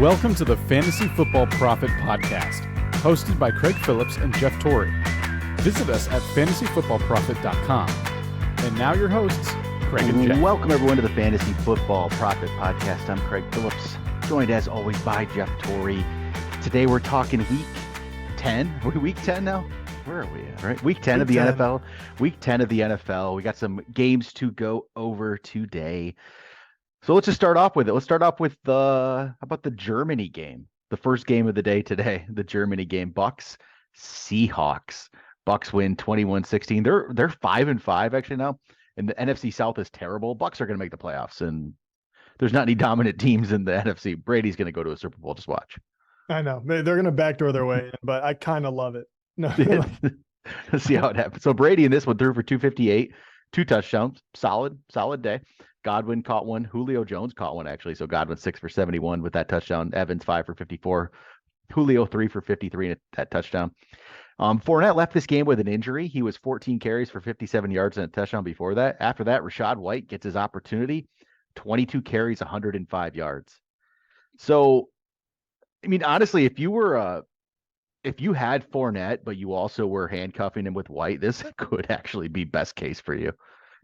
Welcome to the Fantasy Football Profit Podcast, hosted by Craig Phillips and Jeff Torrey. Visit us at fantasyfootballprofit.com. And now your hosts, Craig and Jeff. Welcome everyone to the Fantasy Football Profit Podcast. I'm Craig Phillips, joined as always by Jeff Torrey. Today we're talking week 10. Are we week 10 now? Where are we at? Right? Week 10 of the NFL. Week 10 of the NFL. We got some games to go over today. So let's just start off with it. Let's start off with how about the Germany game? The first game of the day today, the Germany game. Bucks, Seahawks. Bucks win 21-16. They're 5-5 actually now. And the NFC South is terrible. Bucks are going to make the playoffs, and there's not any dominant teams in the NFC. Brady's going to go to a Super Bowl. Just watch. I know. They're going to backdoor their way in, but I kind of love it. No. Let's see how it happens. So Brady in this one threw for 258, 2 touchdowns. Solid day. Godwin caught one. Julio Jones caught one, actually. So Godwin 6 for 71 with that touchdown. Evans 5 for 54. Julio 3 for 53 and that touchdown. Fournette left this game with an injury. He was 14 carries for 57 yards and a touchdown before that. After that, Rachaad White gets his opportunity. 22 carries, 105 yards. So, I mean, honestly, if you had Fournette, but you also were handcuffing him with White, this could actually be best case for you,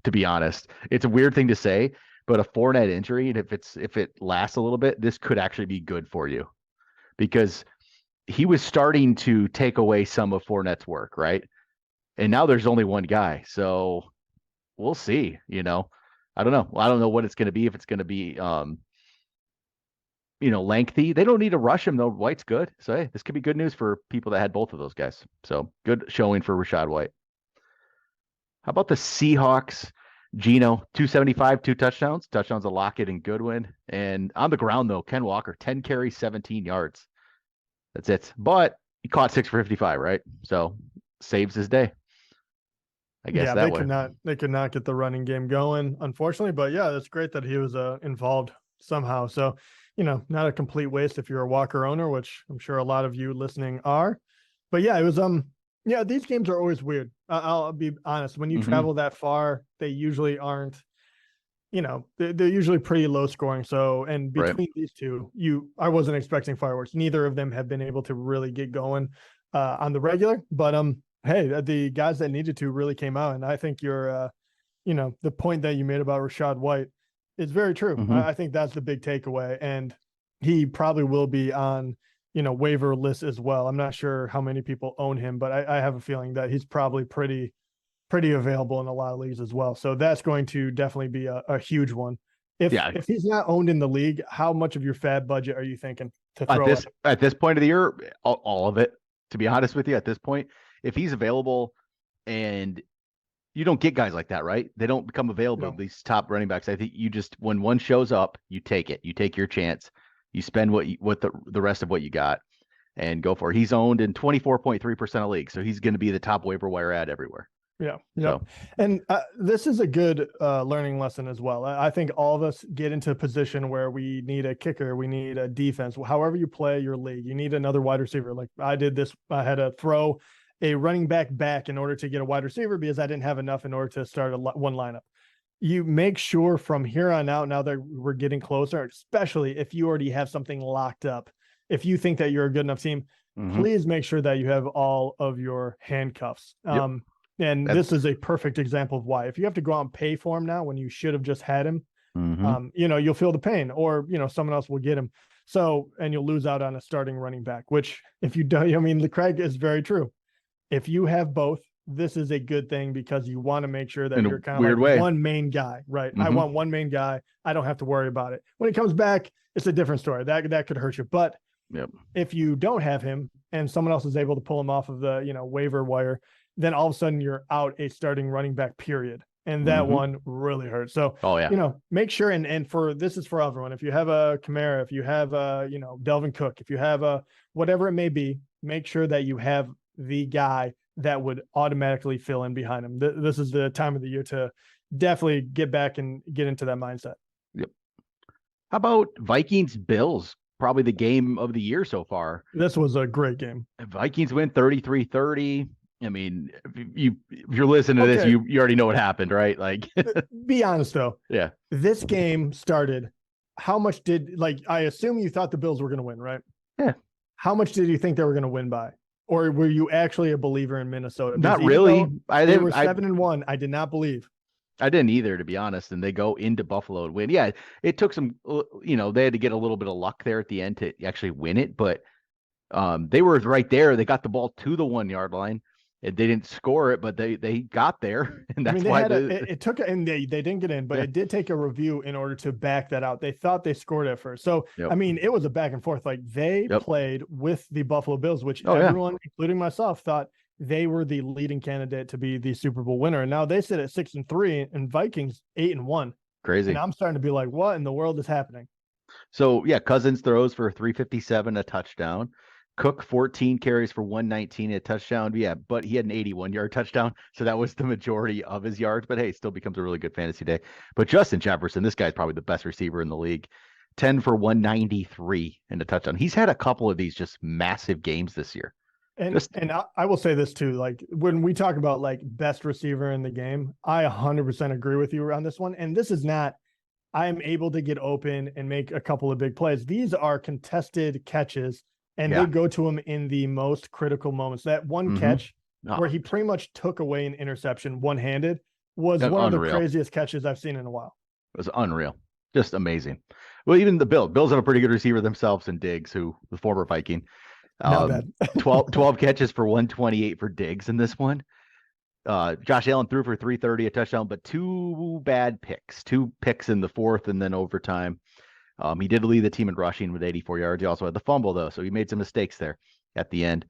to be honest. It's a weird thing to say, but a Fournette injury, and if it lasts a little bit, this could actually be good for you, because he was starting to take away some of Fournette's work, right? And now there's only one guy. So we'll see, I don't know. I don't know what it's going to be. If it's going to be, lengthy. They don't need to rush him, though. White's good. So, hey, this could be good news for people that had both of those guys. So good showing for Rachaad White. How about the Seahawks? Geno, 275, 2 touchdowns. Touchdowns of Lockett and Goodwin. And on the ground, though, Ken Walker, 10 carries, 17 yards. That's it. But he caught 6 for 55, right? So saves his day, I guess. They could not get the running game going, unfortunately. But yeah, it's great that he was involved somehow. So, not a complete waste if you're a Walker owner, which I'm sure a lot of you listening are. But yeah, it was these games are always weird. I'll be honest. When you travel that far, they usually aren't, they're usually pretty low scoring. So, and between these two, I wasn't expecting fireworks. Neither of them have been able to really get going on the regular, but hey, the guys that needed to really came out. And I think the point that you made about Rachaad White is very true. I think that's the big takeaway. And he probably will be on, waiver list as well. I'm not sure how many people own him, but I have a feeling that he's probably pretty available in a lot of leagues as well. So that's going to definitely be a huge one. If he's not owned in the league, how much of your fab budget are you thinking to throw at this point of the year? All of it, to be honest with you. At this point, if he's available, and you don't get guys like that, right? They don't become available. No. These top running backs. I think you just, when one shows up, you take it. You take your chance. You spend what the rest of what you got, and go for it. He's owned in 24.3% of leagues, so he's going to be the top waiver wire ad everywhere. Yeah. So. And this is a good learning lesson as well. I think all of us get into a position where we need a kicker, we need a defense. However you play your league, you need another wide receiver. Like I did this, I had to throw a running back in order to get a wide receiver because I didn't have enough in order to start one lineup. You make sure from here on out, now that we're getting closer, especially if you already have something locked up, if you think that you're a good enough team, please make sure that you have all of your handcuffs. And this is a perfect example of why. If you have to go out and pay for him now when you should have just had him, you'll feel the pain, or, someone else will get him. So, and you'll lose out on a starting running back, which if you don't, the Craig is very true. If you have both, this is a good thing because you want to make sure that you're kind of like one main guy, right? I want one main guy. I don't have to worry about it. When it comes back, it's a different story. That could hurt you. But if you don't have him and someone else is able to pull him off of the, waiver wire, then all of a sudden you're out a starting running back, period. And that one really hurts. So, make sure, and this is for everyone. If you have a Kamara, if you have a, Delvin Cook, if you have a, whatever it may be, make sure that you have the guy that would automatically fill in behind him. This is the time of the year to definitely get back and get into that mindset. Yep. How about Vikings Bills? Probably the game of the year so far. This was a great game. Vikings win 33-30. I mean, if you're listening to this, you already know what happened, right? Like, be honest though. Yeah. This game started how much I assume you thought the Bills were going to win, right? Yeah. How much did you think they were going to win by? Or were you actually a believer in Minnesota? Not really. They were 7-1. I did not believe. I didn't either, to be honest. And they go into Buffalo and win. Yeah, it took some, they had to get a little bit of luck there at the end to actually win it. But they were right there. They got the ball to the 1 yard line. And they didn't score it, but they got there, and that's why it took. And they didn't get in, but it did take a review in order to back that out. They thought they scored at first, so I mean, it was a back and forth. Like they played with the Buffalo Bills, which everyone, including myself, thought they were the leading candidate to be the Super Bowl winner. And now they sit at 6-3, and Vikings 8-1. Crazy. And I'm starting to be like, what in the world is happening? So yeah, Cousins throws for 357, a touchdown. Cook 14 carries for 119, a touchdown. Yeah, but he had an 81-yard touchdown, so that was the majority of his yards. But hey, still becomes a really good fantasy day. But Justin Jefferson, this guy's probably the best receiver in the league. 10 for 193 and a touchdown. He's had a couple of these just massive games this year. And I will say this too, like when we talk about like best receiver in the game, I 100% agree with you on this one. And this is not, I am able to get open and make a couple of big plays. These are contested catches. And they go to him in the most critical moments. That one catch where he pretty much took away an interception one-handed was one of the craziest catches I've seen in a while. It was unreal. Just amazing. Well, even the Bills have a pretty good receiver themselves in Diggs, who the former Viking. 12 catches for 128 for Diggs in this one. Josh Allen threw for 330, a touchdown, but two picks in the fourth and then overtime. He did lead the team in rushing with 84 yards. He also had the fumble, though, so he made some mistakes there at the end.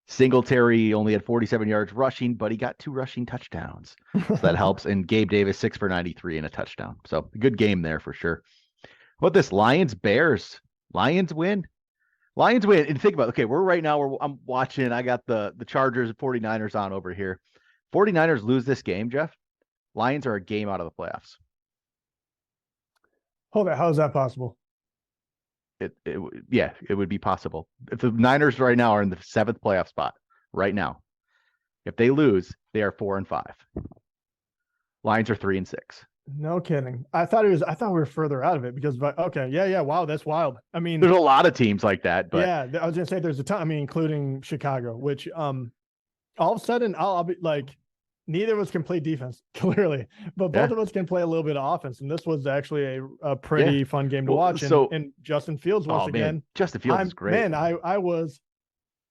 Singletary only had 47 yards rushing, but he got 2 rushing touchdowns. So that helps. And Gabe Davis, 6 for 93 and a touchdown. So a good game there for sure. What this Lions-Bears? Lions win. And think about it. Okay, I'm watching. I got the Chargers and 49ers on over here. 49ers lose this game, Jeff. Lions are a game out of the playoffs. Hold on, how is that possible? It would be possible. If the Niners right now are in the 7th playoff spot right now, if they lose, they are 4-5. Lions are 3-6. No kidding. I thought we were further out of it because, wow, that's wild. I mean, there's a lot of teams like that, but yeah, I was gonna say there's a ton. I mean, including Chicago, which all of a sudden I'll be like, neither of us can play defense, clearly, but both of us can play a little bit of offense. And this was actually a pretty fun game to watch. And Justin Fields, once again. Justin Fields is great. Man, I was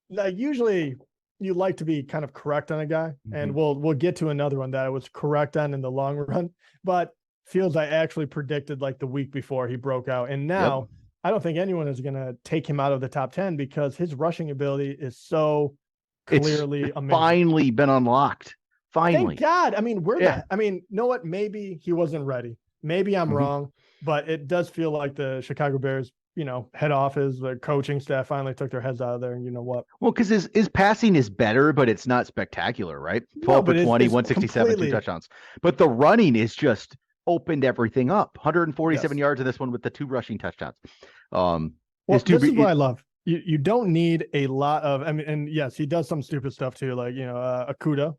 like, usually you like to be kind of correct on a guy. And we'll get to another one that I was correct on in the long run. But Fields, I actually predicted like the week before he broke out. And now I don't think anyone is going to take him out of the top 10 because his rushing ability is so clearly amazing. Finally been unlocked. Finally. Thank God. I mean, you know what? Maybe he wasn't ready. Maybe I'm wrong, but it does feel like the Chicago Bears, head office, the coaching staff finally took their heads out of there. And you know what? Well, because his passing is better, but it's not spectacular, right? 12 for 20, 167, 2 touchdowns. But the running is just opened everything up. 147 yards in this one with the 2 rushing touchdowns. This is what I love. You don't need a lot of, and yes, he does some stupid stuff too, like, Akuda.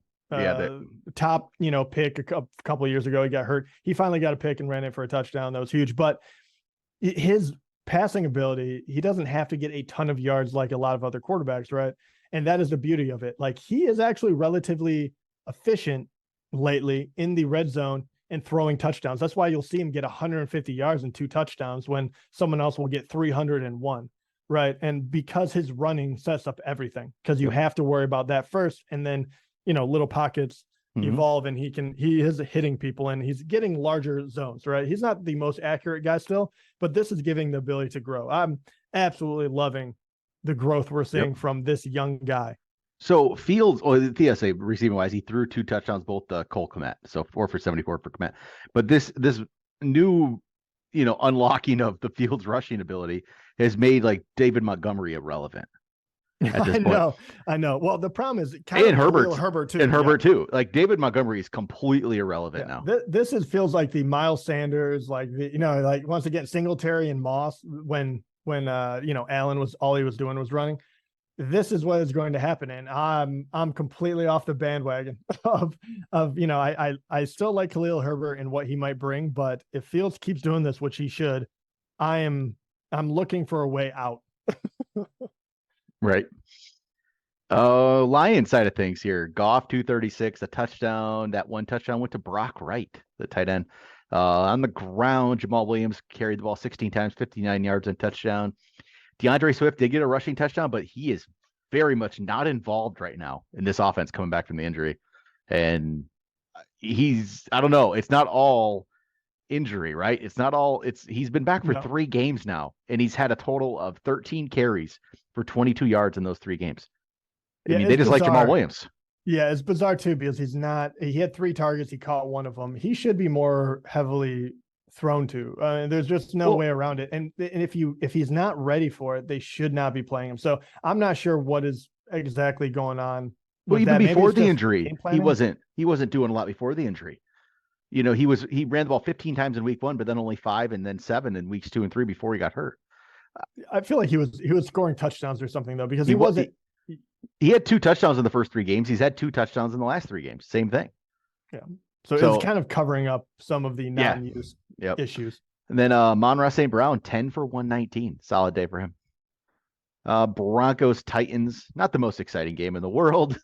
Top, pick a couple of years ago, he got hurt. He finally got a pick and ran it for a touchdown. That was huge. But his passing ability, he doesn't have to get a ton of yards like a lot of other quarterbacks, right? And that is the beauty of it. Like, he is actually relatively efficient lately in the red zone and throwing touchdowns. That's why you'll see him get 150 yards and 2 touchdowns when someone else will get 301, right? And because his running sets up everything, because you have to worry about that first, and then little pockets evolve, and he is hitting people, and he's getting larger zones, right? He's not the most accurate guy still, but this is giving the ability to grow. I'm absolutely loving the growth we're seeing from this young guy. So Fields, or the TSA receiving wise, he threw 2 touchdowns, both Cole Kmet, so 4 for 74 for Kmet. But this new, unlocking of the Fields rushing ability has made like David Montgomery irrelevant. I know. Well, the problem is Herbert too. Like, David Montgomery is completely irrelevant now. This feels like the Miles Sanders, like like once again Singletary and Moss when Allen was all he was doing was running. This is what is going to happen, and I'm completely off the bandwagon of I still like Khalil Herbert and what he might bring, but if Fields keeps doing this, which he should, I'm looking for a way out. Right. Lions side of things here. Goff 236, a touchdown. That one touchdown went to Brock Wright, the tight end. On the ground, Jamal Williams carried the ball 16 times, 59 yards and touchdown. DeAndre Swift did get a rushing touchdown, but he is very much not involved right now in this offense coming back from the injury. And I don't know, it's not all injury, right? It's not all, he's been back for 3 games now, and he's had a total of 13 carries for 22 yards in those 3 games. I mean, they just like Jamal Williams. Yeah, it's bizarre too, because he had 3 targets. He caught one of them. He should be more heavily thrown to. There's just no way around it. And if he's not ready for it, they should not be playing him. So I'm not sure what is exactly going on. Well, even before the injury, he wasn't doing a lot before the injury. You know, he ran the ball 15 times in week 1, but then only 5 and then 7 in weeks 2 and 3 before he got hurt. I feel like he was scoring touchdowns or something though, because he wasn't. He had 2 touchdowns in the first 3 games. He's had 2 touchdowns in the last 3 games. Same thing. Yeah. So it's kind of covering up some of the non-use issues. And then Monra St. Brown, 10 for 119. Solid day for him. Broncos Titans, not the most exciting game in the world.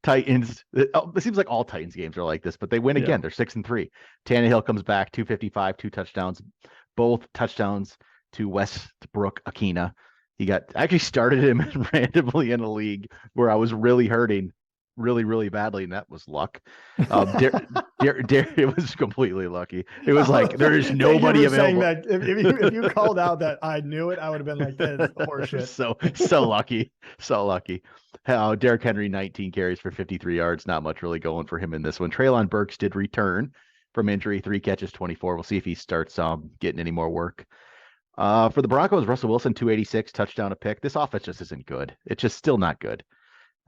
Titans, it seems like all Titans games are like this, but they win again. They're 6-3. Tannehill comes back, 255, 2 touchdowns, both touchdowns to Westbrook Akina. I actually started him randomly in a league where I was really hurting really, really badly, and that was luck. It was completely lucky. It was like there is nobody available. That if you called out that I knew it, I would have been like, that is horseshit. So lucky. So lucky. Derrick Henry, 19 carries for 53 yards. Not much really going for him in this one. Treylon Burks did return from injury, 3 catches, 24. We'll see if he starts getting any more work. For the Broncos, Russell Wilson, 286, touchdown, a pick. This offense just isn't good. It's just still not good.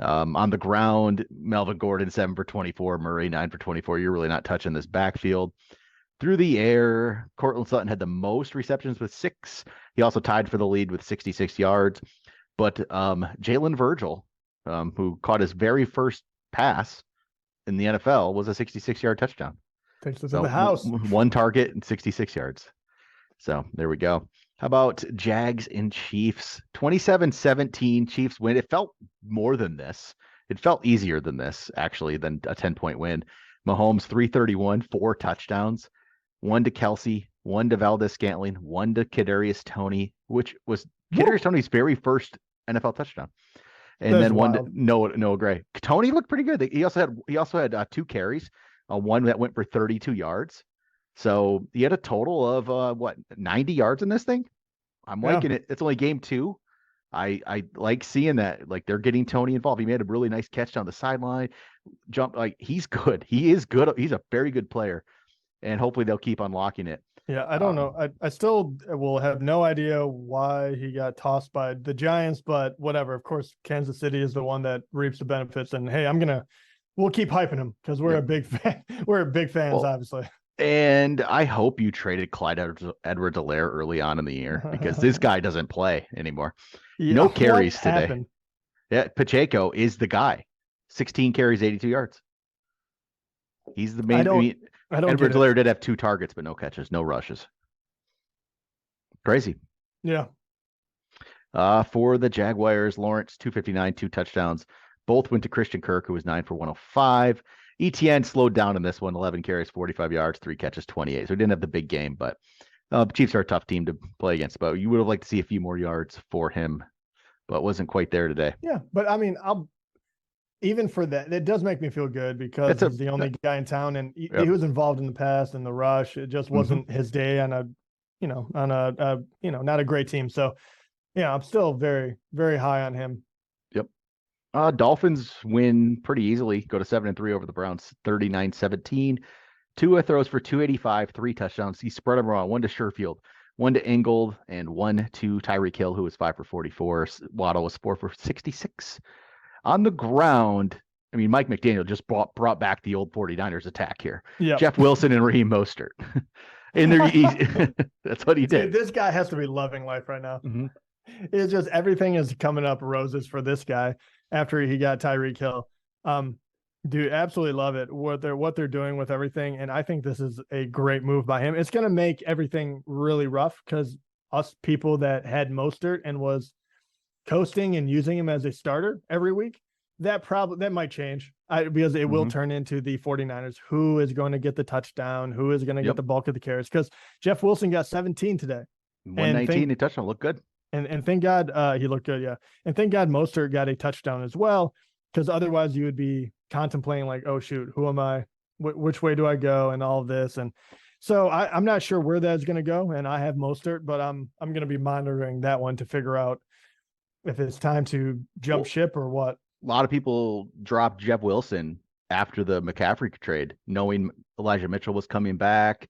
On the ground, Melvin Gordon, 7 for 24, Murray, 9 for 24. You're really not touching this backfield. Through the air, Cortland Sutton had the most receptions with 6. He also tied for the lead with 66 yards. But Jalen Virgil, who caught his very first pass in the NFL, was a 66-yard touchdown. Takes us in the house. 1 target and 66 yards. So there we go. How about Jags and Chiefs? 27-17, Chiefs win. It felt more than this. It felt easier than this, actually, than a 10-point win. Mahomes, 331, 4 touchdowns, 1 to Kelsey, 1 to Valdez-Scantling, 1 to Kadarius Toney, which was Kadarius Toney's very first NFL touchdown. And then wild. 1 to Noah Gray. Toney looked pretty good. He also had 2 carries, 1 that went for 32 yards. So he had a total of 90 yards in this thing. I'm liking it. It's only game 2. I like seeing that. Like, they're getting Toney involved. He made a really nice catch down the sideline. He's good. He is good. He's a very good player, and hopefully they'll keep unlocking it. Yeah, I don't know. I still will have no idea why he got tossed by the Giants, but whatever. Of course, Kansas City is the one that reaps the benefits, and hey, we'll keep hyping him because we're a big fan. We're big fans, obviously. And I hope you traded Clyde Edwards-Helaire early on in the year, because this guy doesn't play anymore. No carries today. Happened? Yeah, Pacheco is the guy. 16 carries, 82 yards. He's the main. Edwards-Helaire did have 2 targets, but no catches, no rushes. Crazy. Yeah. For the Jaguars, Lawrence, 259, 2 touchdowns. Both went to Christian Kirk, who was 9 for 105. ETN slowed down in this one, 11 carries, 45 yards, 3 catches, 28. So he didn't have the big game, but Chiefs are a tough team to play against. But you would have liked to see a few more yards for him, but wasn't quite there today. Yeah, but I mean, even for that, it does make me feel good because he's the only guy in town, and he was involved in the past in the rush. It just wasn't his day on a not a great team. So, yeah, I'm still very, very high on him. Yep. Dolphins win pretty easily. Go to 7-3 over the Browns, 39-17. Tua throws for 285, 3 touchdowns. He spread them around. 1 to Sherfield, 1 to Ingold, and 1 to Tyreek Hill, who was 5 for 44. Waddle was 4 for 66. On the ground, I mean, Mike McDaniel just brought back the old 49ers attack here. Yep. Jeff Wilson and Raheem Mostert. And that's what he did. Dude, this guy has to be loving life right now. Mm-hmm. It's just everything is coming up roses for this guy after he got Tyreek Hill. Dude, absolutely love it. What they're doing with everything. And I think this is a great move by him. It's going to make everything really rough because us people that had Mostert and was coasting and using him as a starter every week, that might change because it will turn into the 49ers. Who is going to get the touchdown? Who is going to get the bulk of the carries? Because Jeff Wilson got 17 today. 119 a touchdown. Looked good. And thank God he looked good. Yeah. And thank God Mostert got a touchdown as well. Because otherwise you would be contemplating like, oh shoot, who am I? Which way do I go? And all of this. And so I'm not sure where that's going to go. And I have Mostert, but I'm going to be monitoring that one to figure out if it's time to jump ship or what. A lot of people dropped Jeff Wilson after the McCaffrey trade, knowing Elijah Mitchell was coming back.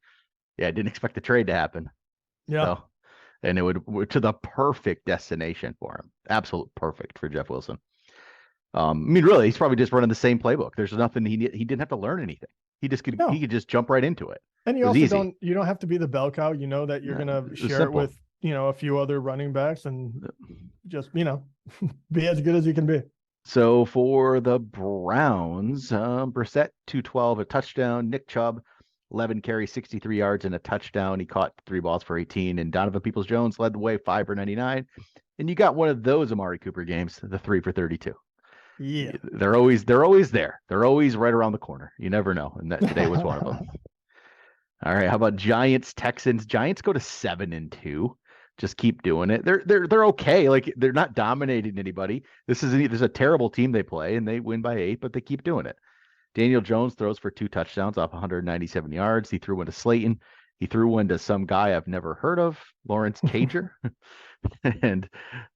Yeah, I didn't expect the trade to happen. Yeah. So, and it would to the perfect destination for him. Absolute perfect for Jeff Wilson. I mean, really, he's probably just running the same playbook. There's nothing he didn't have to learn anything. He could just jump right into it. And you also don't have to be the bell cow. You know that you're going to share it with, a few other running backs and just, be as good as you can be. So for the Browns, Brissett, 212, a touchdown. Nick Chubb, 11 carries, 63 yards, and a touchdown. He caught 3 balls for 18. And Donovan Peoples-Jones led the way, 5 for 99. And you got one of those Amari Cooper games, the 3 for 32. Yeah, they're always there. They're always right around the corner. You never know, and that today was one of them. All right, how about Giants, Texans? Giants go to 7-2. Just keep doing it. They're okay. Like, they're not dominating anybody. This is a terrible team they play, and they win by 8, but they keep doing it. Daniel Jones throws for 2 touchdowns off 197 yards. He threw one to Slayton. He threw one to some guy I've never heard of, Lawrence Cager. And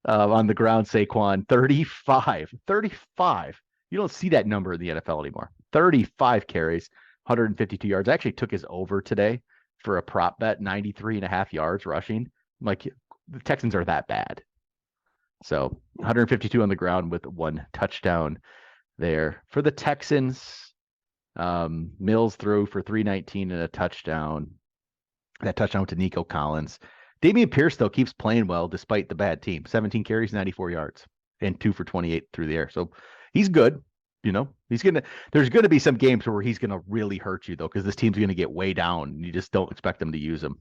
on the ground, Saquon, 35. You don't see that number in the NFL anymore. 35 carries, 152 yards. I actually took his over today for a prop bet, 93.5 yards rushing. Like, the Texans are that bad. So 152 on the ground with 1 touchdown there. For the Texans, Mills threw for 319 and a touchdown. That touchdown went to Nico Collins. Dameon Pierce, though, keeps playing well despite the bad team. 17 carries, 94 yards, and 2 for 28 through the air. So he's good. There's going to be some games where he's going to really hurt you, though, because this team's going to get way down, and you just don't expect them to use him.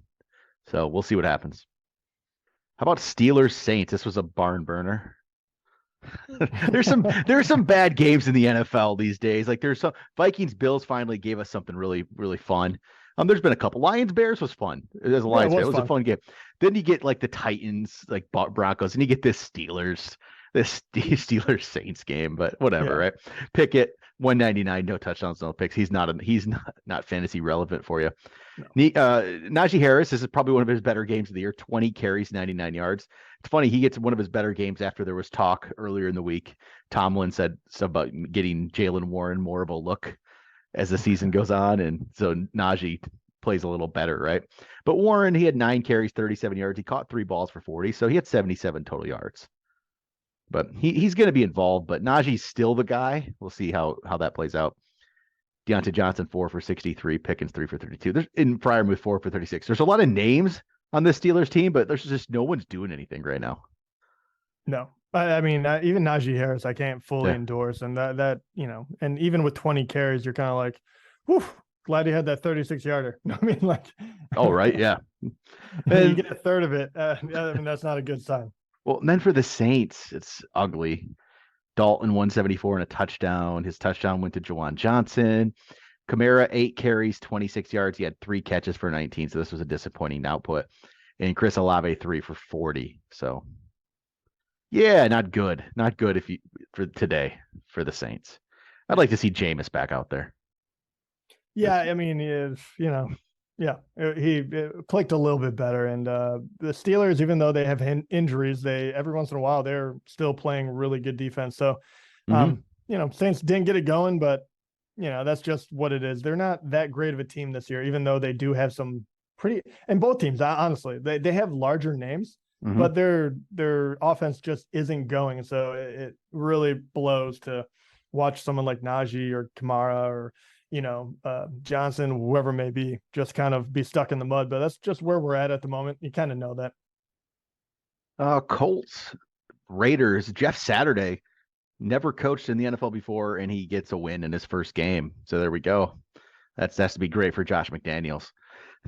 So we'll see what happens. How about Steelers Saints? This was a barn burner. There's some bad games in the NFL these days. Like, there's some Vikings Bills finally gave us something really, really fun. There's been a couple. Lions Bears was fun. As a Lions fan, it was a fun game. Then you get like the Titans, like Broncos, and you get this Steelers Saints game. But whatever, right? Pickett, 199, no touchdowns, no picks. He's not fantasy relevant for you. No. Najee Harris, this is probably one of his better games of the year. 20 carries, 99 yards. It's funny, he gets one of his better games after there was talk earlier in the week. Tomlin said something about getting Jaylen Warren more of a look as the season goes on, and so Najee plays a little better, right? But Warren, he had 9 carries, 37 yards. He caught 3 balls for 40, so he had 77 total yards. But he's going to be involved, but Najee's still the guy. We'll see how that plays out. Deontay Johnson, 4 for 63. Pickens, 3 for 32. There's in Freiermuth, 4 for 36. There's a lot of names on this Steelers team, but there's just no one's doing anything right now. No. I mean, even Najee Harris, I can't fully endorse, and that and even with 20 carries, you're kind of like, whew, glad he had that 36-yarder. I mean, like, oh right, yeah. And you get a third of it. I mean, that's not a good sign. Well, and then for the Saints, it's ugly. Dalton, 174 and a touchdown. His touchdown went to Juwan Johnson. Kamara, 8 carries, 26 yards. He had 3 catches for 19, so this was a disappointing output. And Chris Olave, 3 for 40. So. Yeah, not good. Not good for today for the Saints. I'd like to see Jameis back out there. Yeah, I mean, he clicked a little bit better. And the Steelers, even though they have injuries, every once in a while they're still playing really good defense. So, Saints didn't get it going, but that's just what it is. They're not that great of a team this year, even though they do have some and both teams, honestly, they have larger names. But their offense just isn't going. So it really blows to watch someone like Najee or Kamara or, Johnson, whoever may be, just kind of be stuck in the mud. But that's just where we're at the moment. You kind of know that. Colts, Raiders, Jeff Saturday, never coached in the NFL before, and he gets a win in his first game. So there we go. That's to be great for Josh McDaniels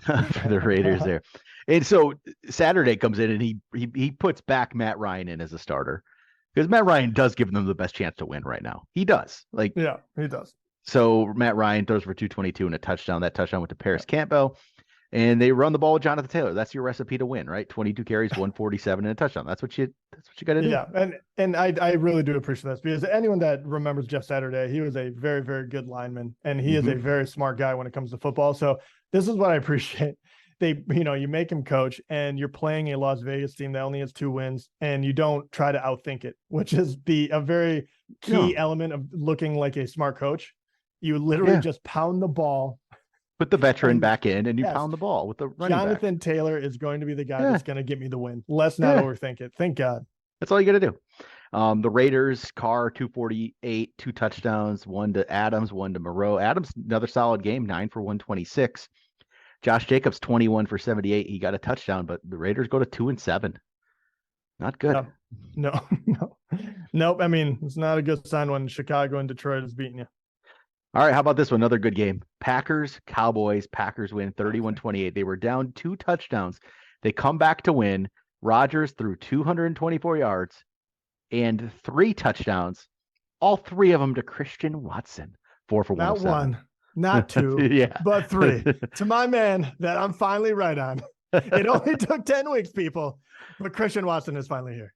for the Raiders there. And so Saturday comes in and he puts back Matt Ryan in as a starter because Matt Ryan does give them the best chance to win right now. He does. Like, Yeah, he does. So Matt Ryan throws for 222 and a touchdown. That touchdown went to Paris Campbell. And they run the ball with Jonathan Taylor. That's your recipe to win, right? 22 carries, 147 and a touchdown. That's what you got to do. Yeah, and I really do appreciate this because anyone that remembers Jeff Saturday, he was a very, very good lineman, and he is a very smart guy when it comes to football. So this is what I appreciate. You make him coach, and you're playing a Las Vegas team that only has 2 wins, and you don't try to outthink it, which is a very key element of looking like a smart coach. You literally just pound the ball. Put the veteran back in, and you pound the ball with the running Jonathan back. Taylor is going to be the guy that's going to get me the win. Let's not overthink it. Thank God. That's all you got to do. The Raiders, Carr, 248, 2 touchdowns, 1 to Adams, 1 to Moreau. Adams, another solid game, 9 for 126. Josh Jacobs, 21 for 78. He got a touchdown, but the Raiders go to 2-7. Not good. Nope. I mean, it's not a good sign when Chicago and Detroit is beating you. All right, how about this one? Another good game. Packers, Cowboys. Packers win 31-28. They were down 2 touchdowns. They come back to win. Rodgers threw 224 yards and 3 touchdowns. All 3 of them to Christian Watson. 4 for 107. Not 1, not 2, but 3. To my man that I'm finally right on. It only took 10 weeks, people, but Christian Watson is finally here.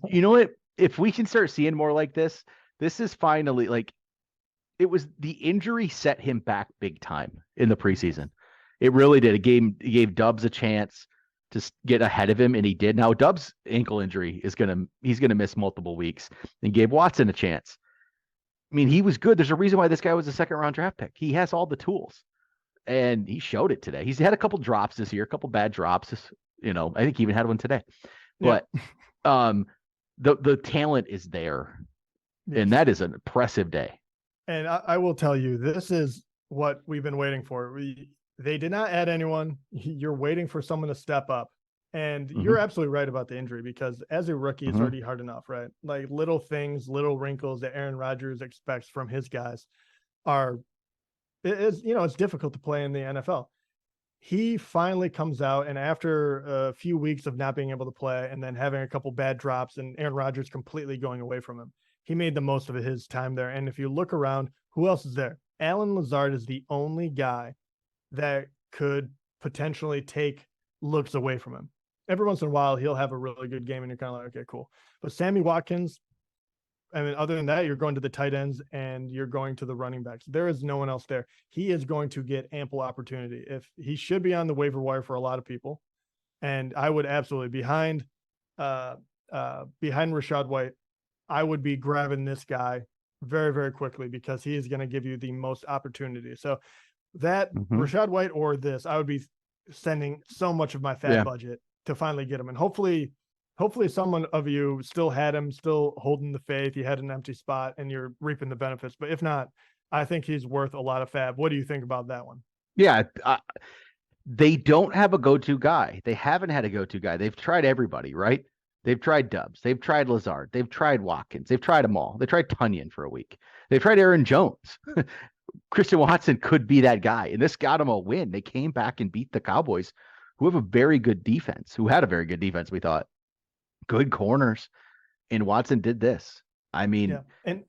You know what? If we can start seeing more like this is finally like, it was the injury set him back big time in the preseason. It really did. It gave Dubs a chance to get ahead of him, and he did. Now Dubs' ankle injury he's gonna miss multiple weeks, and gave Watson a chance. I mean, he was good. There's a reason why this guy was a 2nd-round draft pick. He has all the tools, and he showed it today. He's had a couple drops this year, a couple bad drops. I think he even had one today. But the talent is there, and that is an impressive day. And I will tell you, this is what we've been waiting for. They did not add anyone. You're waiting for someone to step up. And you're absolutely right about the injury, because as a rookie, it's already hard enough, right? Like little things, little wrinkles that Aaron Rodgers expects from his guys it's difficult to play in the NFL. He finally comes out, and after a few weeks of not being able to play and then having a couple bad drops and Aaron Rodgers completely going away from him, he made the most of his time there. And if you look around, who else is there? Alan Lazard is the only guy that could potentially take looks away from him. Every once in a while, he'll have a really good game, and you're kind of like, okay, cool. But Sammy Watkins, I mean, other than that, you're going to the tight ends and you're going to the running backs. There is no one else there. He is going to get ample opportunity. If he should be on the waiver wire for a lot of people, and I would absolutely behind Rachaad White, I would be grabbing this guy very, very quickly, because he is going to give you the most opportunity. So that Rachaad White or this, I would be sending so much of my fat budget to finally get him. And hopefully someone of you still had him, still holding the faith. You had an empty spot and you're reaping the benefits. But if not, I think he's worth a lot of fab. What do you think about that one? Yeah. They don't have a go-to guy. They haven't had a go-to guy. They've tried everybody, right? They've tried Dubs. They've tried Lazard. They've tried Watkins. They've tried them all. They tried Tunyon for a week. They've tried Aaron Jones. Christian Watson could be that guy, and this got him a win. They came back and beat the Cowboys, who have a very good defense, we thought. Good corners, and Watson did this. I mean, I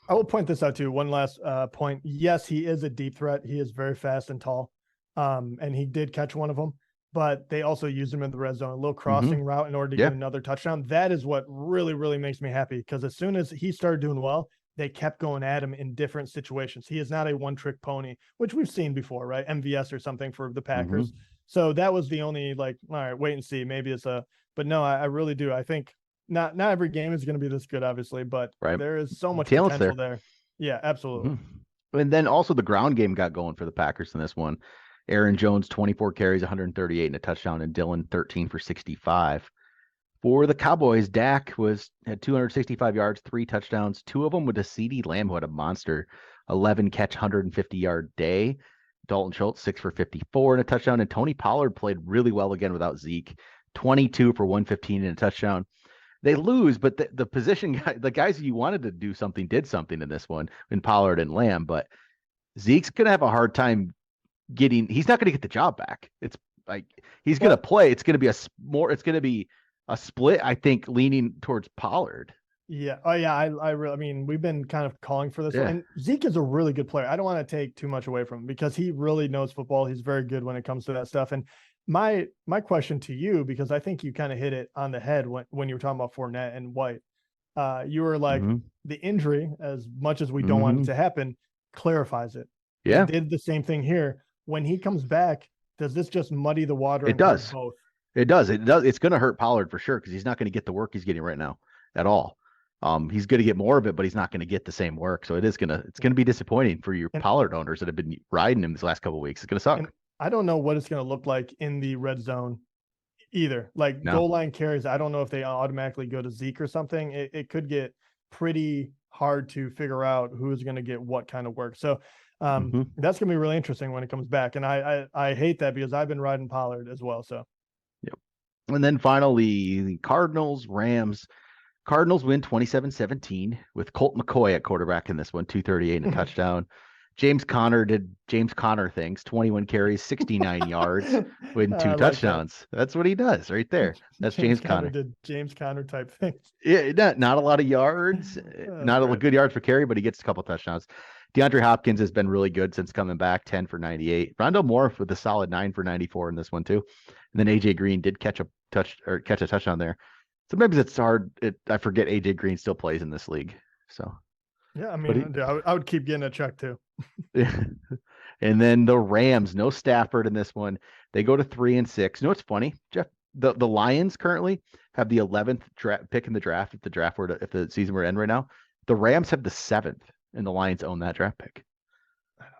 will point this out too. One last point. Yes, he is a deep threat. He is very fast and tall, and he did catch one of them. But they also used him in the red zone, a little crossing route in order to get another touchdown. That is what really, really makes me happy, because as soon as he started doing well, they kept going at him in different situations. He is not a one-trick pony, which we've seen before, right? MVS or something for the Packers. So that was the only, like, all right, wait and see. Maybe it's but no, I really do. I think not every game is going to be this good, obviously, but there is so much potential there. Yeah, absolutely. And then also the ground game got going for the Packers in this one. Aaron Jones, 24 carries, 138 and a touchdown, and Dillon 13 for 65. For the Cowboys, Dak had 265 yards, 3 touchdowns, 2 of them with a CeeDee Lamb, who had a monster 11 catch, 150-yard day. Dalton Schultz, 6 for 54 and a touchdown, and Tony Pollard played really well again without Zeke, 22 for 115 and a touchdown. They lose, but the position guy, the guys you wanted to do something did something in this one in Pollard and Lamb, but Zeke's going to have a hard time he's not going to get the job back. It's like he's going to play. It's going to be it's going to be a split, I think, leaning towards Pollard. Yeah. Oh yeah. I mean, we've been kind of calling for this one. Yeah. And Zeke is a really good player. I don't want to take too much away from him because he really knows football. He's very good when it comes to that stuff. And my question to you, because I think you kind of hit it on the head when you were talking about Fournette and White, you were like, the injury, as much as we don't want it to happen, clarifies it. Yeah. It did the same thing here. When he comes back, does this just muddy the water? It does. Both? It does. It does. It's going to hurt Pollard for sure because he's not going to get the work he's getting right now at all. He's going to get more of it, but he's not going to get the same work. So it's going to be disappointing for your Pollard owners that have been riding him these last couple of weeks. It's going to suck. I don't know what it's going to look like in the red zone either. Like goal line carries, I don't know if they automatically go to Zeke or something. It could get pretty hard to figure out who's going to get what kind of work. So that's going to be really interesting when it comes back. And I hate that because I've been riding Pollard as well. So, yep. And then finally, the Rams. Cardinals win 27-17 with Colt McCoy at quarterback in this one, 238 and a touchdown. James Conner did James Conner things, 21 carries, 69 yards, with 2 touchdowns. That's what he does right there. That's James Conner. Did James Conner type things. Yeah, not a lot of yards, not a good yards per carry, but he gets a couple touchdowns. DeAndre Hopkins has been really good since coming back, 10 for 98. Rondell Moore with a solid 9 for 94 in this one too. And then AJ Green did catch a touchdown there. Sometimes it's hard. I forget AJ Green still plays in this league. So yeah, I mean, I would keep getting a check too. Yeah. And then the Rams, no Stafford in this one. They go to 3-6. You know what's funny, Jeff? The Lions currently have the 11th pick in the draft. If the season were to end right now, the Rams have the 7th, and the Lions own that draft pick.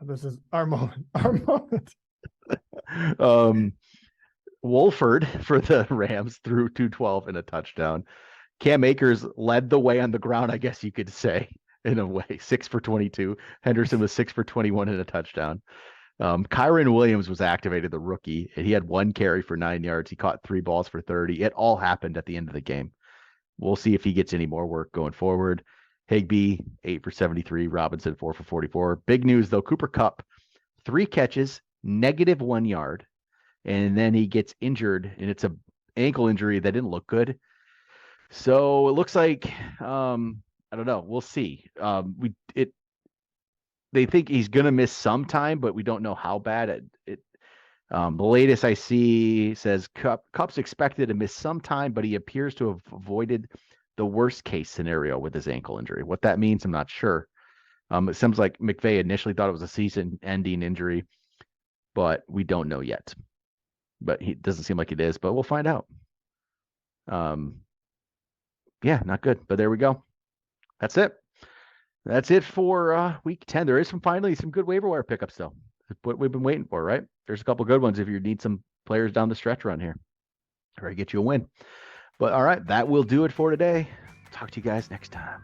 This is our moment. Our moment. Wolford for the Rams threw 212 and a touchdown. Cam Akers led the way on the ground, I guess you could say, in a way. 6 for 22. Henderson was 6 for 21 and a touchdown. Kyron Williams was activated, the rookie, and he had 1 carry for 9 yards. He caught 3 balls for 30. It all happened at the end of the game. We'll see if he gets any more work going forward. Higbee, 8 for 73. Robinson, 4 for 44. Big news, though. Cooper Kupp, 3 catches, -1 yard. And then he gets injured, and it's an ankle injury that didn't look good. So it looks like, I don't know. We'll see. They think he's going to miss some time, but we don't know how bad. The latest I see says Kupp's expected to miss some time, but he appears to have avoided the worst case scenario with his ankle injury. What that means, I'm not sure. It seems like McVay initially thought it was a season-ending injury, but we don't know yet. But he doesn't seem like it is, but we'll find out. Yeah, not good, but there we go. That's it. That's it for week 10. There is finally some good waiver wire pickups, though. What we've been waiting for, right? There's a couple good ones if you need some players down the stretch run here, or get you a win. But all right, that will do it for today. Talk to you guys next time.